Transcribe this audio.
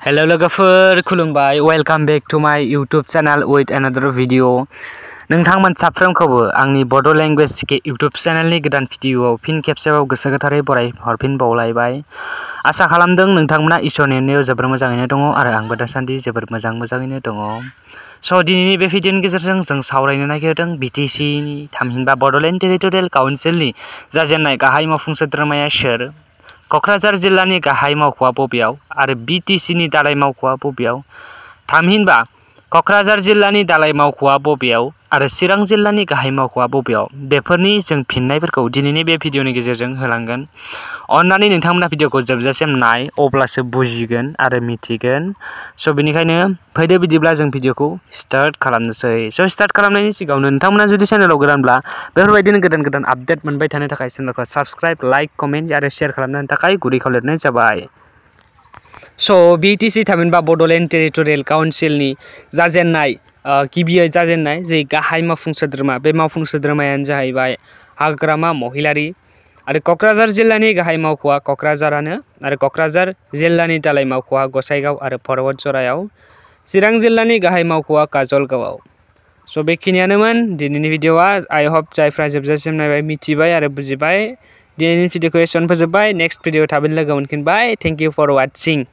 Hello लोगोफोर खुलुमबाय welcome back to my YouTube channel with another video. नोंथांमोन साफ्रोमखौबो आंनि बड' लैंग्वेज यूट्यूब चैनलनि गोदान भिडियोआव फिन खेबसेबाव गोसो गोथारै बराय हरफिनबावलायबाय। आसा खालामदों नोंथांमोना इसोरनि अननायाव जोबोर मोजाङैनो दङ आरो आंबो दासान्दि जोबोर मोजाङैनो दङ। स' दिनैनि बे भिडियोनि गेजेरजों जों सावरायनो नागिरदों बिटिसिनि थामहिनबा बड'लेण्ड टेरिटरियेल काउन्सिलनि जाजेननाय गाहाय मावफुं सोद्रोमाया सोर, क'क्राझार जिल्लानि गाहाय मावख'आ बबेयाव आरो बिटिसिनि दालाय मावख'आ बबेयाव, थामहिनबा क'क्राझार जिल्लानि दालाय मावख'आ बबेयाव आरो चिरां जिल्लानि गाहाय मावख'आ बबेयाव, बेफोरनि जों फिननायफोरखौ दिनैनि बे भिडियोनि गेजेरजों होलांगोन। अन्नानै नोंथांमोना भिडियोखौ जोबजासिम नाय, अब्लासो बुजिगोन आरो मिथिगोन। स' बेनिखायनो फैदो बिदिब्ला जों भिडियोखौ स्टार्ट खालामनोसै। स' स्टार्ट खालामनायनि सिगाङावनो नोंथांमोना जुदि चेनेलाव गोदानब्ला बेफोरबायदिनो गोदान आपडेट मोनबाय थानो थाखाय चेनेलखौ साबस्क्राइब, लाइक, कमेन्ट आरो शेयार खालामनो थाखाय गुरै खावलायनाय जाबाय। स' बिटिसि थामहिनबा बड'लेण्ड टेरिटरियेल काउन्सिलनि गिबियै जाजेननाय जे गाहाय मावफुं सोद्रोमा, बे मावफुं सोद्रोमायानो जाहैबाय हाग्रामा महिलारि आरो क'क्राझार जिल्लानि गाहाय मावख'आ क'क्राझारानो आरो क'क्राझार जिल्लानि दालाय मावख'आ गसाइगाव आरो पर्बतझरायाव, चिरां जिल्लानि गाहाय मावख'आ काजलगावआव। स' बेखिनियानोमोन दिनैनि भिडियोआ। आइ होप जायफ्रा जोबजासिम नायबाय मिथिबाय आरो बुजिबाय। दिनैनि भिडियोखौ एसेयावनो फोजोबबाय। नेक्स्ट भिडियो थाबैनो लोगो मोनफिनबाय। Thank you for वाचिं।